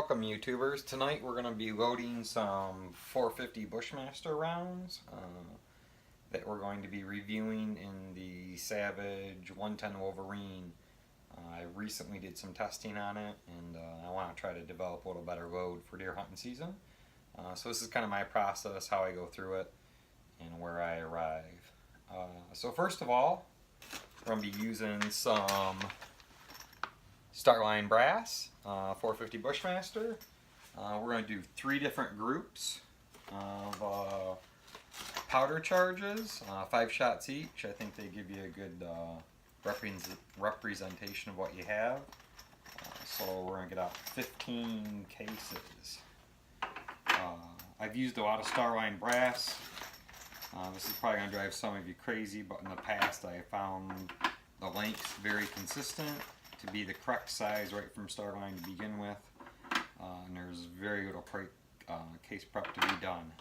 welcome YouTubers. Tonight we're going to be loading some 450 Bushmaster rounds that we're going to be reviewing in the Savage 110 Wolverine. I recently did some testing on it and I want to try to develop a little better load for deer hunting season. So this is kind of my process, how I go through it and where I arrive. So first of all, we're going to be using some Starlinebrass 450 Bushmaster. We're going to do 3 different groups of powder charges, 5 shots each. I think they give you a good representation of what you have. So we're going to get out 15 cases. I've used a lot of Starlinebrass. This is probably going to drive some of you crazy, but in the past I found the lengths very consistent to be the correct size right from Starline to begin with, and there's very little case prep to be done,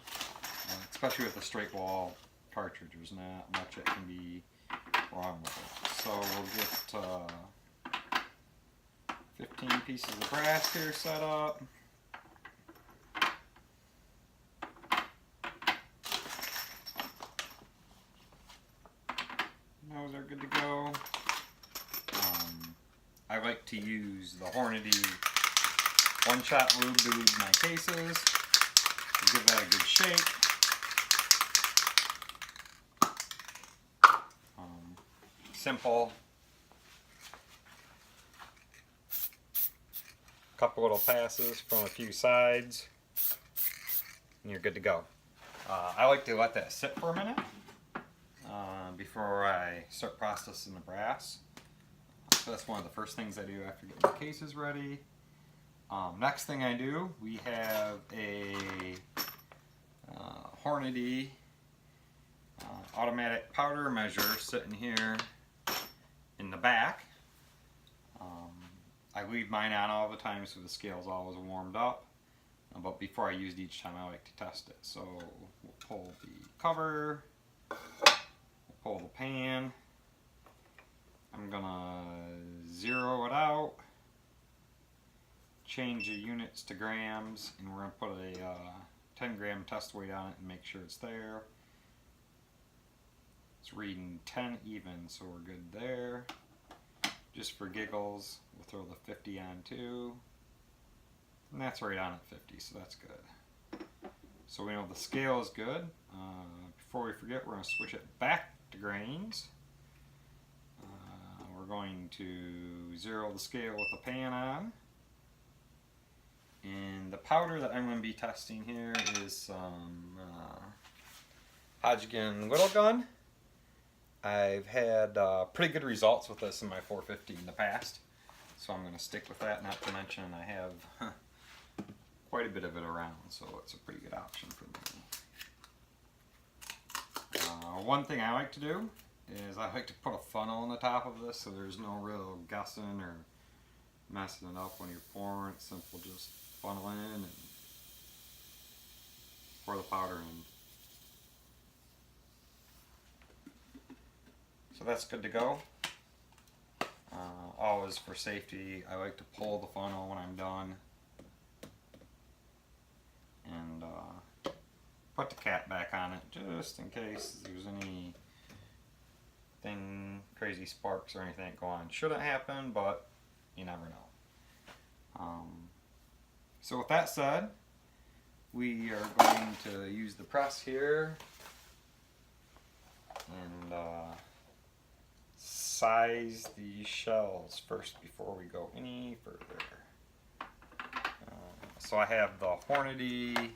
especially with a straight wall cartridge. There's not much that can be wrong with it. So we'll get 15 pieces of brass here set up. Those are good to go. I like to use the Hornady one-shot lube to lube my cases. Give that a good shake. Simple. Couple little passes from a few sides, and you're good to go. I like to let that sit for a minute before I start processing the brass. So that's one of the first things I do after getting the cases ready. Next thing I do, we have a Hornady automatic powder measure sitting here in the back. I leave mine on all the time so the scale's always warmed up. But before I use it each time, I like to test it. So we'll pull the cover, we'll pull the pan. I'm gonna zero it out, change the units to grams, and we're gonna put a 10 gram test weight on it and make sure it's there. It's reading 10 even, so we're good there. Just for giggles, we'll throw the 50 on too. And that's right on at 50, so that's good. So we know the scale is good. Before we forget, we're gonna switch it back to grains. We're going to zero the scale with the pan on. And the powder that I'm going to be testing here is some Hodgdon Lil'Gun. I've had pretty good results with this in my 450 in the past, so I'm going to stick with that, not to mention I have quite a bit of it around, so it's a pretty good option for me. One thing I like to do is I like to put a funnel on the top of this so there's no real guessing or messing it up when you're pouring. It's simple, just funnel in and pour the powder in. So that's good to go. Always for safety, I like to pull the funnel when I'm done and put the cap back on it just in case there's any crazy sparks or anything go on. Shouldn't happen, but you never know. So with that said, we are going to use the press here and size the shells first before we go any further. So I have the Hornady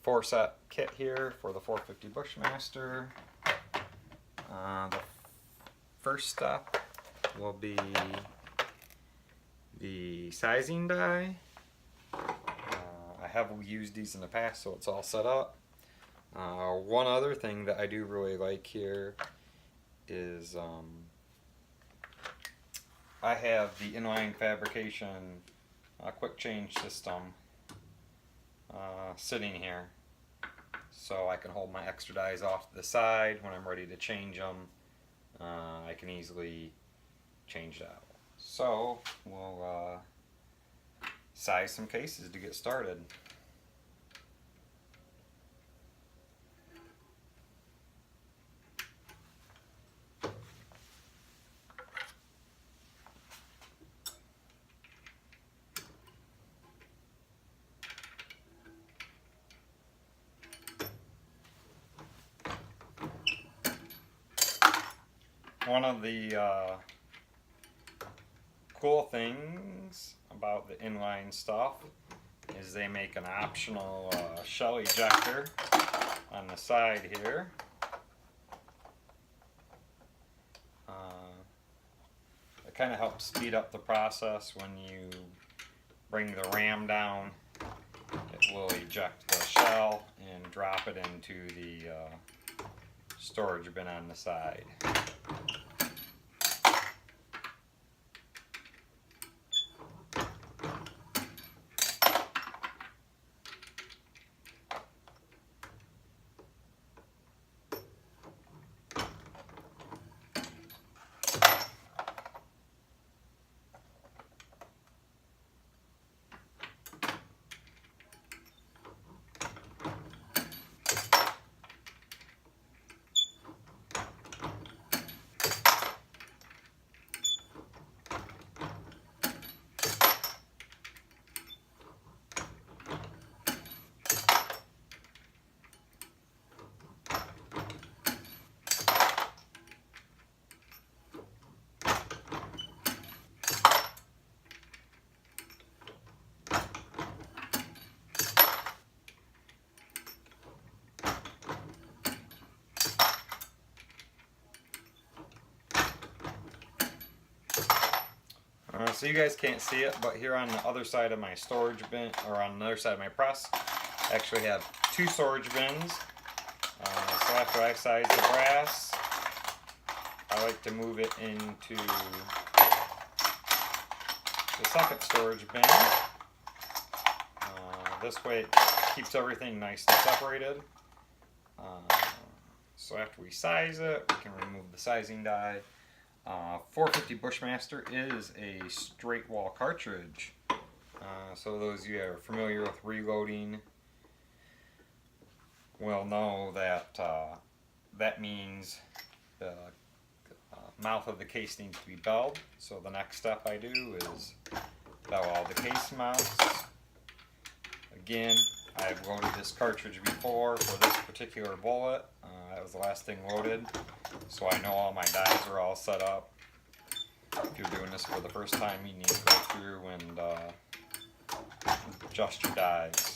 4-set kit here for the 450 Bushmaster. The first step will be the sizing die. I have used these in the past, so it's all set up. One other thing that I do really like here is I have the inline fabrication quick change system sitting here, so I can hold my extra dies off to the side when I'm ready to change them. I can easily change that. So we'll size some cases to get started. One of the cool things about the inline stuff is they make an optional shell ejector on the side here. It kind of helps speed up the process. When you bring the ram down, it will eject the shell and drop it into the storage bin on the side. So you guys can't see it, but here on the other side of my storage bin, or on the other side of my press, I actually have two storage bins. So after I size the brass, I like to move it into the second storage bin. This way it keeps everything nice and separated. So after we size it, we can remove the sizing die. 450 Bushmaster is a straight wall cartridge. So those of you that are familiar with reloading will know that that means the mouth of the case needs to be belled. So the next step I do is bell all the case mounts. Again, I've loaded this cartridge before for this particular bullet. That was the last thing loaded, so I know all my dies are all set up. If you're doing this for the first time, you need to go through and adjust your dies.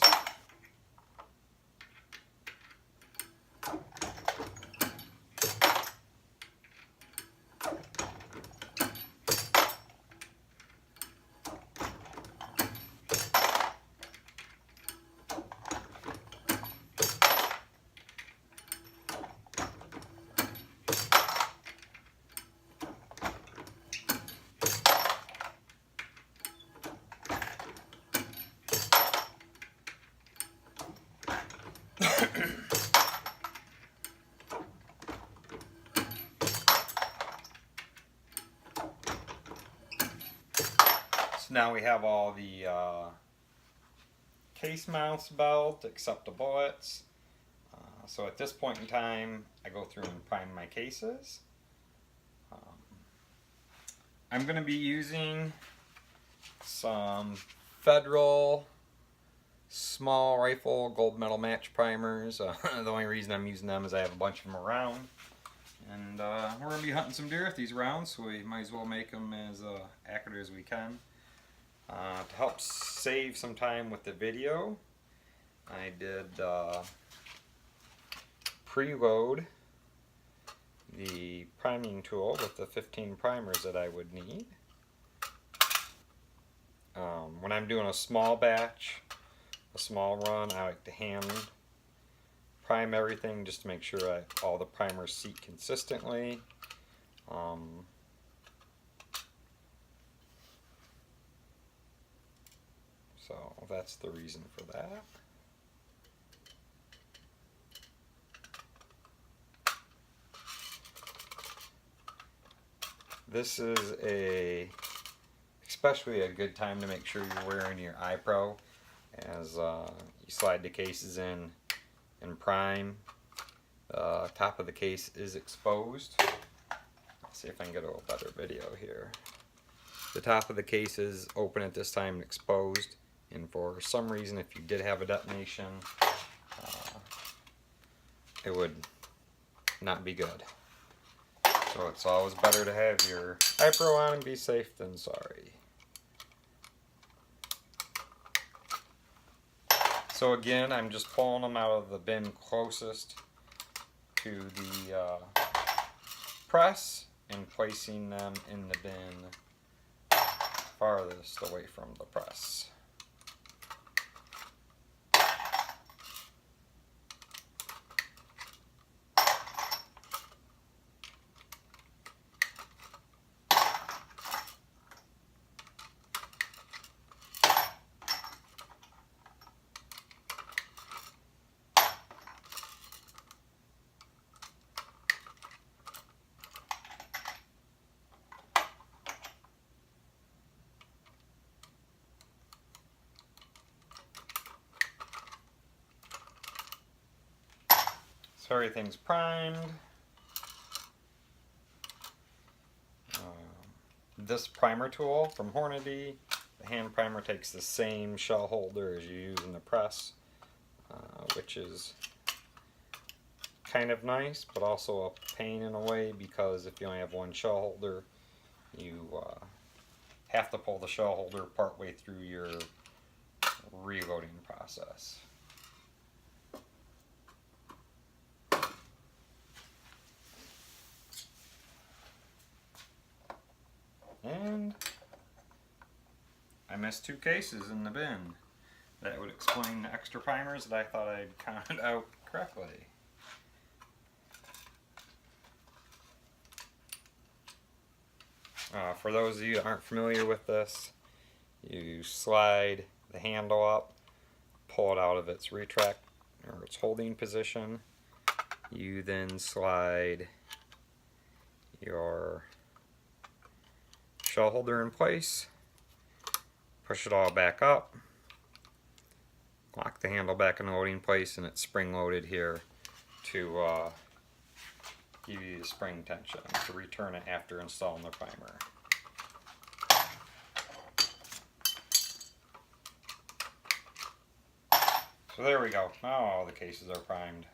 So now we have all the case mounts belled except the bullets. So at this point in time, I go through and prime my cases. I'm going to be using some Federal small rifle gold medal match primers. The only reason I'm using them is I have a bunch of them around. And we're going to be hunting some deer with these rounds, so we might as well make them as accurate as we can. To help save some time with the video, I did preload the priming tool with the 15 primers that I would need. When I'm doing a small batch, a small run, I like to hand prime everything just to make sure all the primers seat consistently. So that's the reason for that. This is a especially a good time to make sure you're wearing your eye pro as you slide the cases in prime. Top of the case is exposed. Let's see if I can get a little better video here. The top of the case is open at this time and exposed, and for some reason if you did have a detonation, it would not be good. So it's always better to have your eye pro on and be safe than sorry. So again, I'm just pulling them out of the bin closest to the press and placing them in the bin farthest away from the press. So everything's primed. This primer tool from Hornady, the hand primer takes the same shell holder as you use in the press, which is kind of nice, but also a pain in a way, because if you only have one shell holder, you have to pull the shell holder partway through your reloading process. And I missed 2 cases in the bin. That would explain the extra primers that I thought I'd counted out correctly. For those of you that aren't familiar with this, you slide the handle up, pull it out of its retract or its holding position. You then slide your shell holder in place, push it all back up, lock the handle back in the loading place, and it's spring loaded here to give you the spring tension to return it after installing the primer. So there we go. Now all the cases are primed.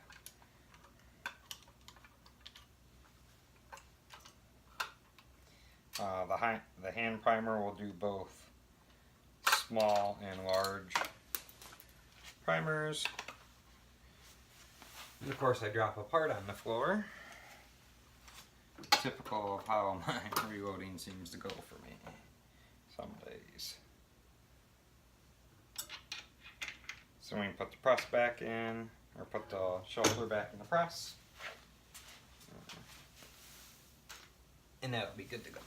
The hand primer will do both small and large primers. And of course I drop a part on the floor. Typical of how my reloading seems to go for me some days. So we can put the press back in, or put the shoulder back in the press. And that'll be good to go.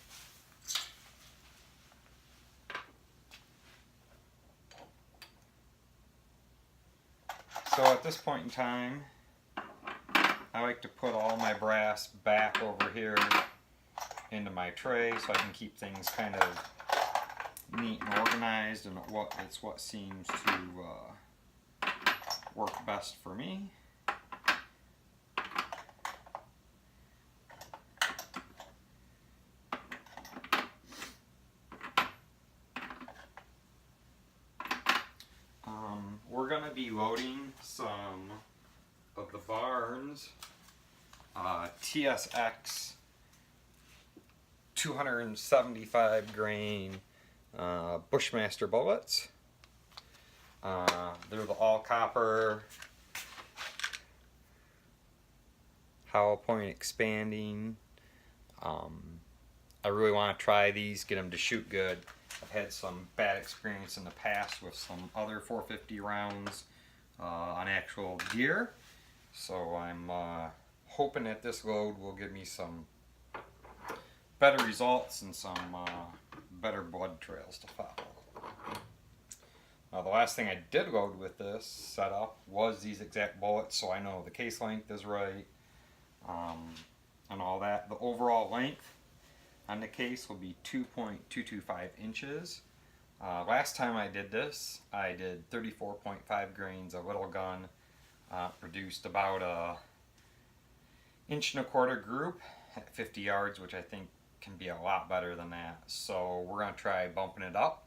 So at this point in time, I like to put all my brass back over here into my tray so I can keep things kind of neat and organized, and it's what seems to work best for me. We're going to be loading some of the Barnes TSX 275 grain Bushmaster bullets. They're the all copper, hollow point expanding. I really want to try these, get them to shoot good. I've had some bad experience in the past with some other 450 rounds on actual deer, so I'm hoping that this load will give me some better results and some better blood trails to follow. The last thing I did load with this setup was these exact bullets, so I know the case length is right and all that. The overall length on the case will be 2.225 inches. Last time I did this, I did 34.5 grains of Lil'Gun, produced about a 1.25 inch group at 50 yards, which I think can be a lot better than that. So we're going to try bumping it up.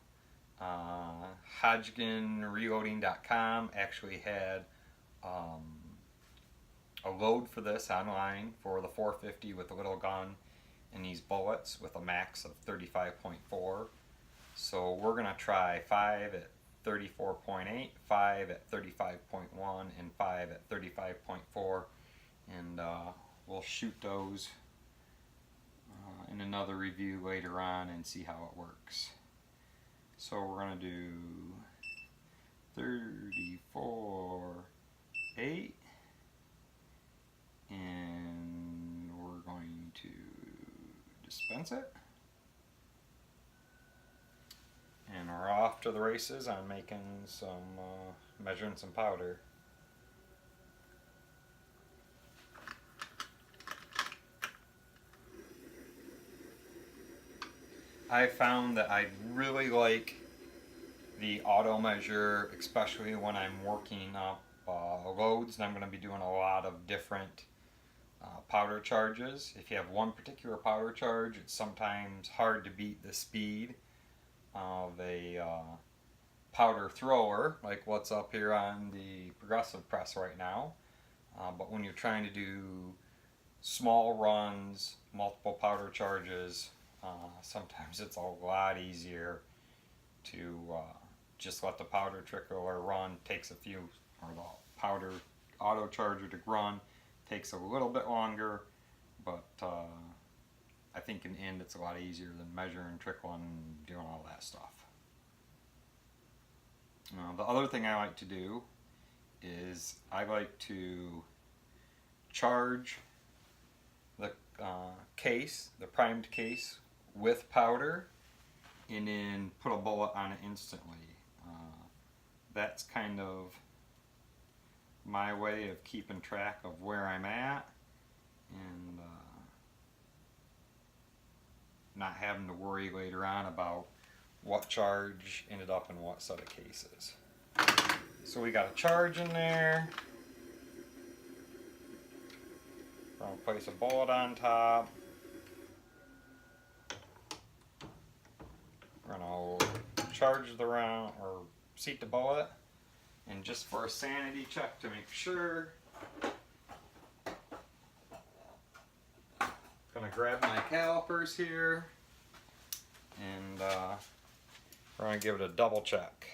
Hodgdon actually had a load for this online for the 450 with the Lil'Gun and these bullets with a max of 35.4. So we're going to try 5 at 34.8, 5 at 35.1, and 5 at 35.4, and we'll shoot those in another review later on and see how it works. So we're going to do 34.8, and we're going to dispense it. And we're off to the races on making some, measuring some powder. I found that I really like the auto measure, especially when I'm working up loads and I'm going to be doing a lot of different powder charges. If you have one particular powder charge, it's sometimes hard to beat the speed of a powder thrower, like what's up here on the progressive press right now. But when you're trying to do small runs, multiple powder charges, sometimes it's a lot easier to just let the powder trickle or run. Takes a few, or the powder auto charger to run takes a little bit longer, but I think in the end it's a lot easier than measuring, trickling, and doing all that stuff. The other thing I like to do is I like to charge the case, the primed case, with powder, and then put a bullet on it instantly. That's kind of my way of keeping track of where I'm at and not having to worry later on about what charge ended up in what set of cases. So we got a charge in there. We're going to place a bullet on top. We're going to charge the round, or seat the bullet, and just for a sanity check to make sure, gonna grab my calipers here, and we're gonna give it a double check.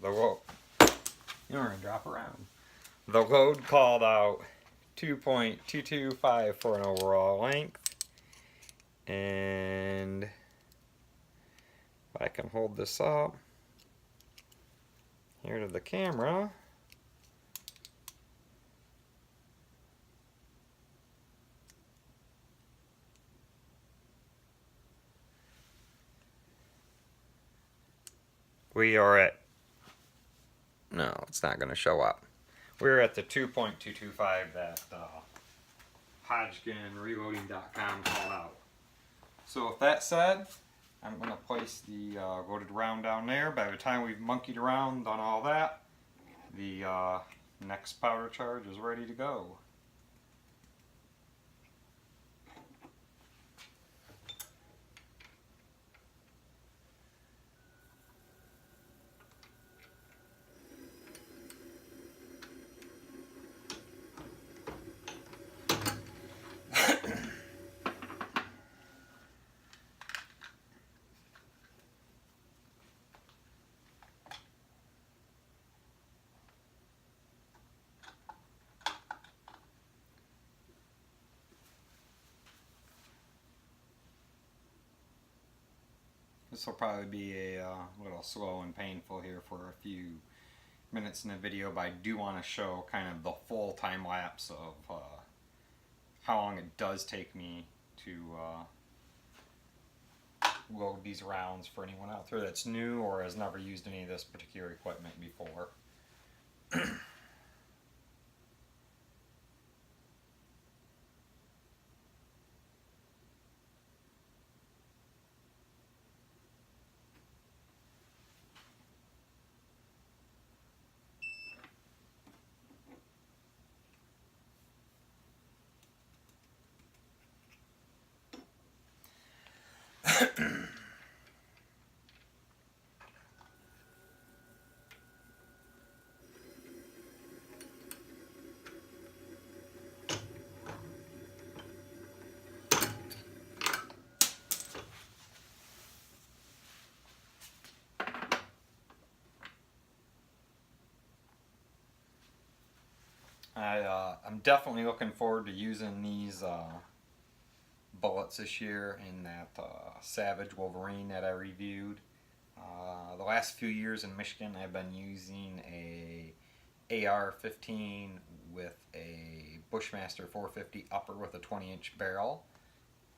The load, you know, we're gonna drop around. The load called out 2.225 for an overall length, and if I can hold this up here to the camera, we are at, no, it's not going to show up. We're at the 2.225 that HodgdonReloading.com called out. So with that said, I'm going to place the loaded round down there. By the time we've monkeyed around, done all that, the next powder charge is ready to go. This will probably be a little slow and painful here for a few minutes in the video, but I do want to show kind of the full time lapse of how long it does take me to load these rounds for anyone out there that's new or has never used any of this particular equipment before. I'm definitely looking forward to using these bullets this year in that Savage Wolverine that I reviewed. The last few years in Michigan, I've been using a AR-15 with a Bushmaster 450 upper with a 20-inch barrel.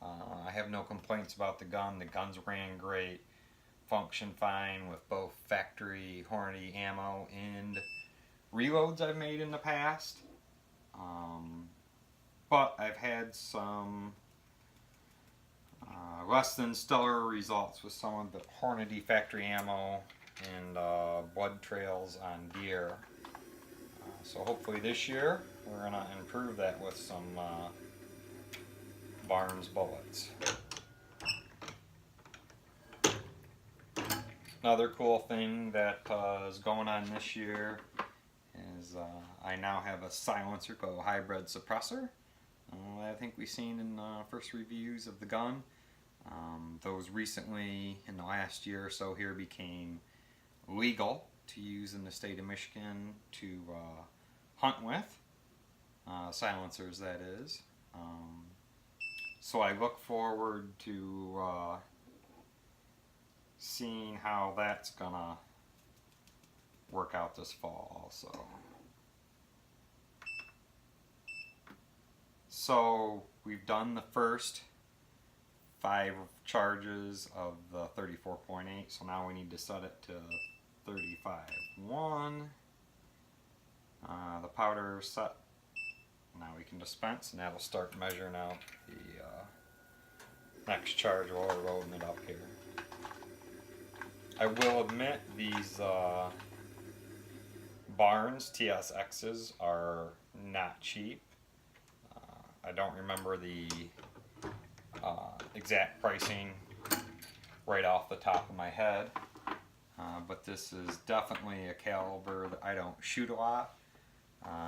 I have no complaints about the gun. The guns ran great, functioned fine with both factory Hornady ammo and reloads I've made in the past. But I've had some less than stellar results with some of the Hornady factory ammo and blood trails on deer. So hopefully this year we're going to improve that with some Barnes bullets. Another cool thing that is going on this year is I now have a silencer called a hybrid suppressor. I think we've seen in first reviews of the gun. Those recently, in the last year or so here, became legal to use in the state of Michigan to hunt with. Silencers, that is. So I look forward to seeing how that's gonna work out this fall also. So we've done the first 5 charges of the 34.8, so now we need to set it to 35.1. The powder set. Now we can dispense, and that'll start measuring out the next charge while we're loading it up here. I will admit these Barnes TSXs are not cheap. I don't remember the exact pricing right off the top of my head, but this is definitely a caliber that I don't shoot a lot.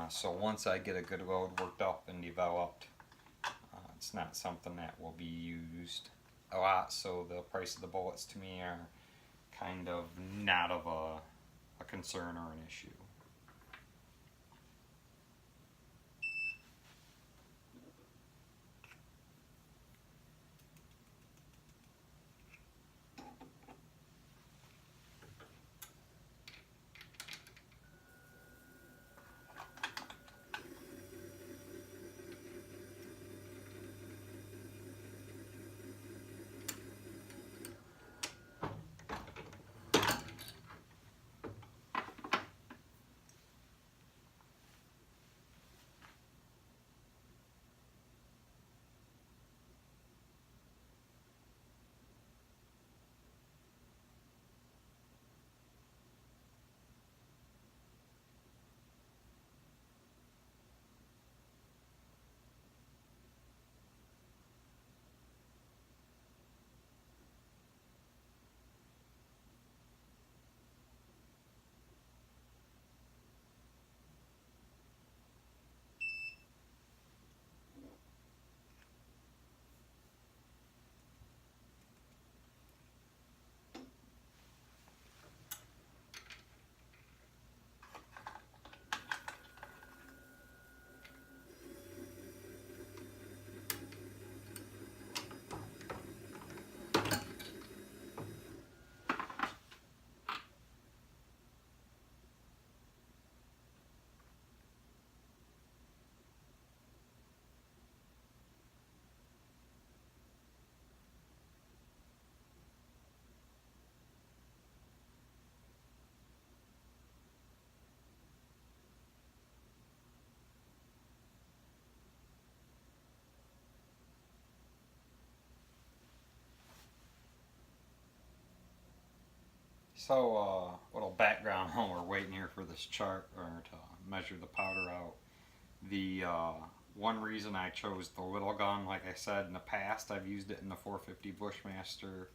So once I get a good load worked up and developed, it's not something that will be used a lot, so the price of the bullets to me are kind of not of a concern or an issue. So, a little background while we're waiting here for this chart or to measure the powder out. The one reason I chose the Lil'Gun, like I said in the past, I've used it in the 450 Bushmaster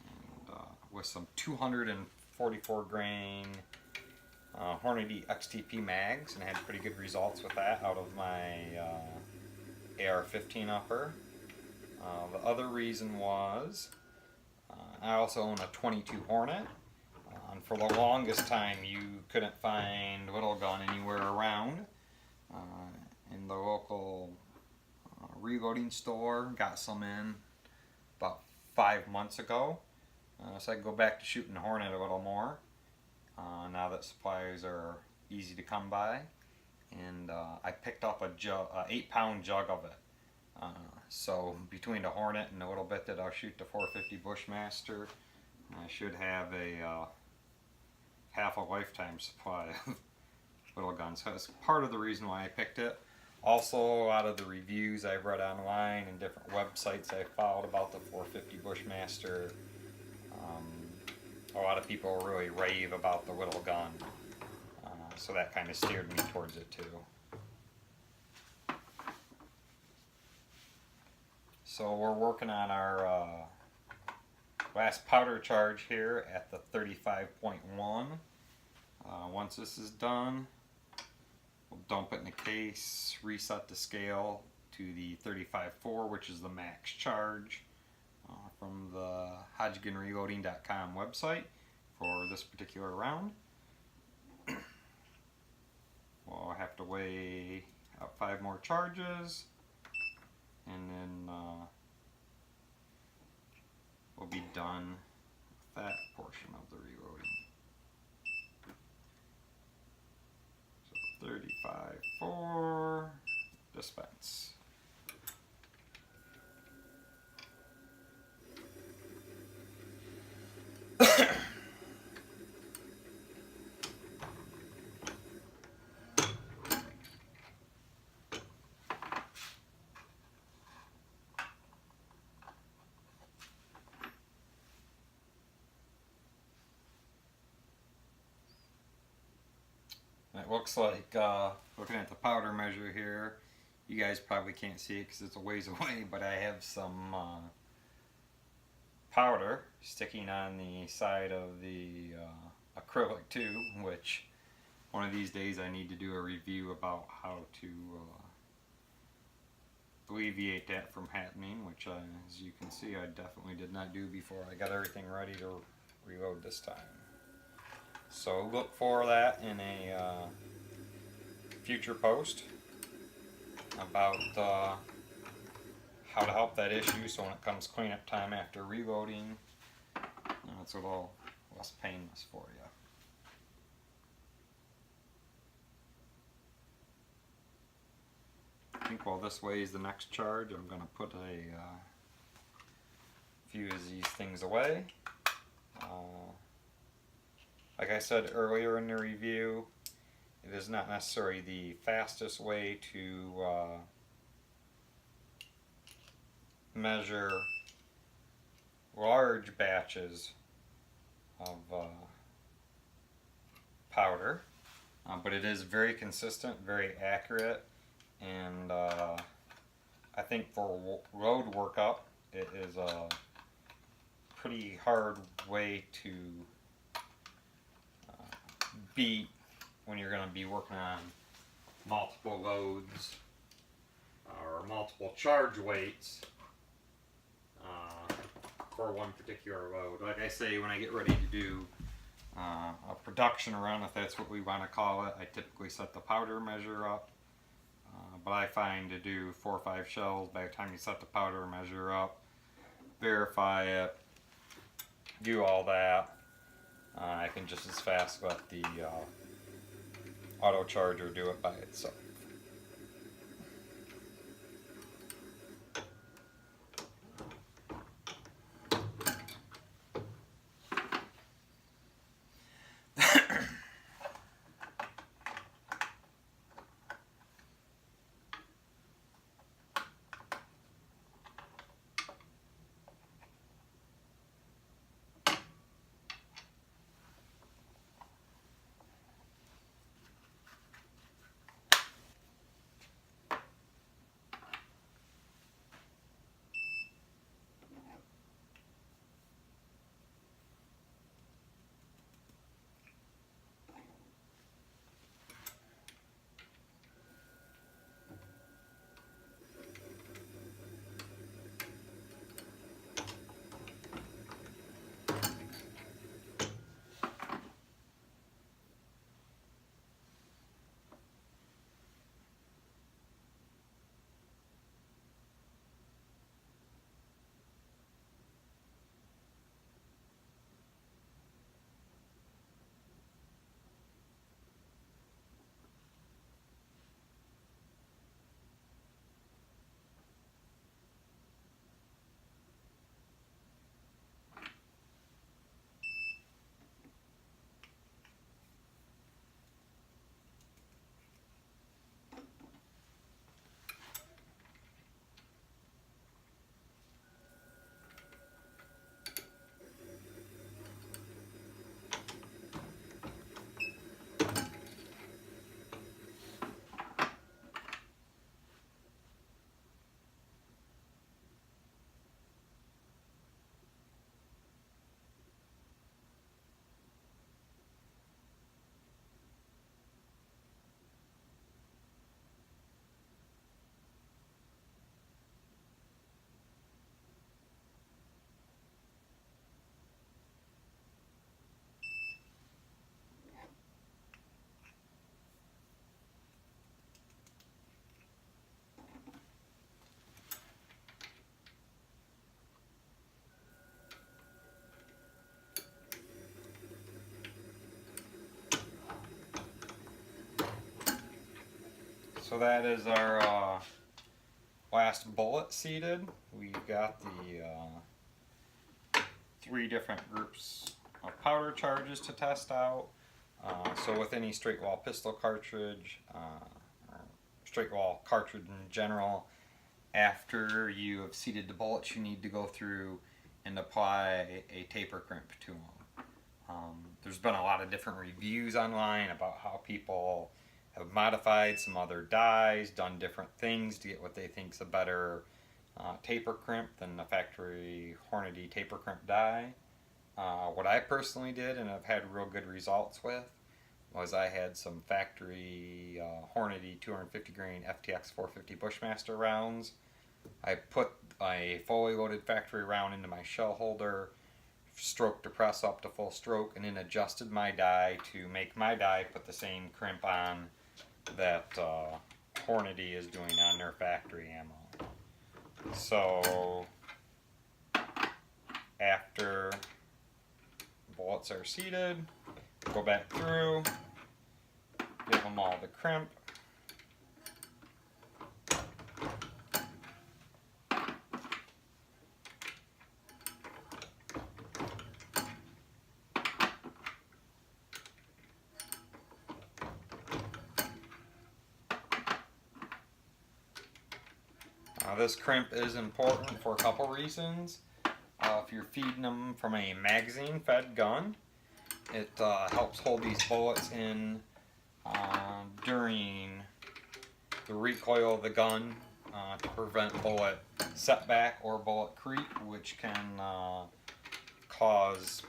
and with some 244 grain Hornady XTP mags, and I had pretty good results with that out of my AR-15 upper. The other reason was I also own a 22 Hornet, and for the longest time you couldn't find Lil'Gun anywhere around. the local reloading store. Got some in about 5 months ago. So I can go back to shooting Hornet a little more now that supplies are easy to come by. And I picked up a 8-pound jug of it. So between the Hornet and a little bit that I'll shoot the 450 Bushmaster, I should have a half a lifetime supply of Lil'Gun. So that's part of the reason why I picked it. Also, a lot of the reviews I've read online and different websites I followed about the 450 Bushmaster, a lot of people really rave about the Lil'Gun. So that kind of steered me towards it too. So we're working on our last powder charge here at the 35.1. Once this is done, we'll dump it in a case, reset the scale to the 35.4, which is the max charge from the HodgdonReloading.com website for this particular round. We'll have to weigh out 5 more charges, and then we'll be done with that portion of the reloading. So 35.4, dispense. It looks like, looking at the powder measure here, you guys probably can't see it because it's a ways away, but I have some powder sticking on the side of the acrylic too, which one of these days I need to do a review about how to alleviate that from happening, which as you can see I definitely did not do before I got everything ready to reload this time. So look for that in a future post about how to help that issue, so when it comes cleanup time after reloading, it's a little less painless for you. I think while this weighs the next charge, I'm going to put a few of these things away. Like I said earlier in the review, it is not necessarily the fastest way to measure large batches of powder, but it is very consistent, very accurate, and I think for road workup it is a pretty hard way to beat when you're going to be working on multiple loads or multiple charge weights for one particular load. Like I say, when I get ready to do a production run, if that's what we want to call it, I typically set the powder measure up, but I find to do 4 or 5 shells, by the time you set the powder measure up, verify it, do all that, I can just as fast let the auto charger do it by itself. So that is our last bullet seated. We've got the 3 different groups of powder charges to test out. So with any straight wall pistol cartridge, or straight wall cartridge in general, after you have seated the bullets, you need to go through and apply a taper crimp to them. There's been a lot of different reviews online about how people have modified some other dyes, done different things to get what they think is a better taper crimp than the factory Hornady taper crimp dye. What I personally did, and I've had real good results with, was I had some factory Hornady 250 grain FTX 450 Bushmaster rounds. I put a fully loaded factory round into my shell holder, stroke to press up to full stroke, and then adjusted my die to make my die put the same crimp on that Hornady is doing on their factory ammo. So after bullets are seated, go back through, give them all the crimp. This crimp is important for a couple reasons. If you're feeding them from a magazine-fed gun, it helps hold these bullets in during the recoil of the gun to prevent bullet setback or bullet creep, which can cause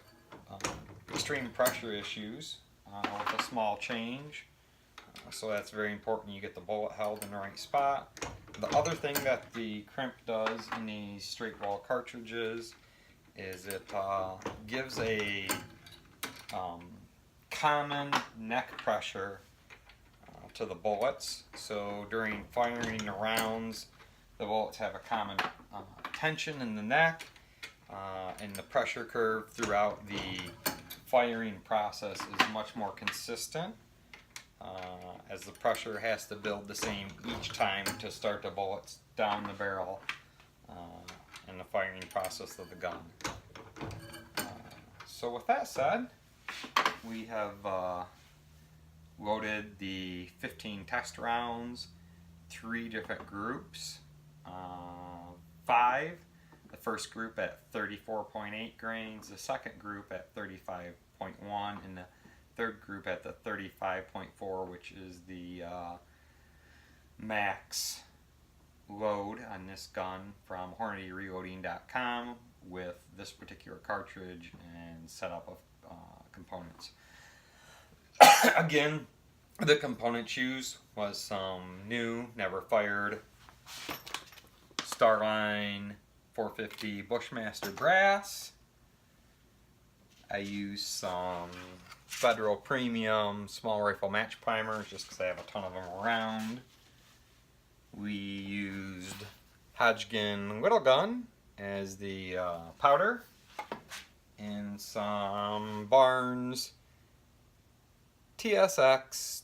extreme pressure issues with a small change. So that's very important, you get the bullet held in the right spot. The other thing that the crimp does in these straight wall cartridges is it gives a common neck pressure to the bullets. So during firing the rounds, the bullets have a common tension in the neck, and the pressure curve throughout the firing process is much more consistent, as the pressure has to build the same each time to start the bullets down the barrel in the firing process of the gun. So with that said, we have loaded the 15 test rounds, 3 different groups, 5. The first group at 34.8 grains, the second group at 35.1, and the third group at the 35.4, which is the max load on this gun from HornadyReloading.com with this particular cartridge and setup of components. Again, the components used was some new, never fired Starline 450 Bushmaster brass. I used some Federal Premium small rifle match primers just because I have a ton of them around. We used Hodgdon Lil'Gun as the powder, and some Barnes TSX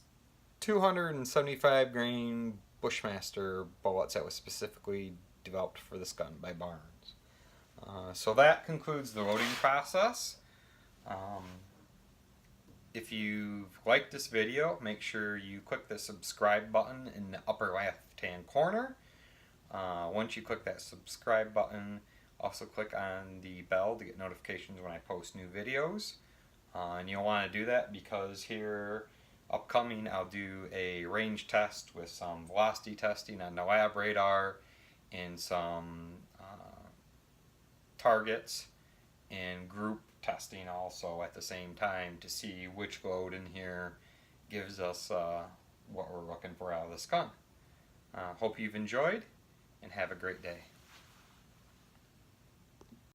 275 grain Bushmaster bullets that was specifically developed for this gun by Barnes. So that concludes the loading process. If you've liked this video, make sure you click the subscribe button in the upper left-hand corner. Once you click that subscribe button, also click on the bell to get notifications when I post new videos. And you'll want to do that because here, upcoming, I'll do a range test with some velocity testing on the lab radar and some targets and group testing also at the same time to see which load in here gives us what we're looking for out of this gun. Hope you've enjoyed and have a great day.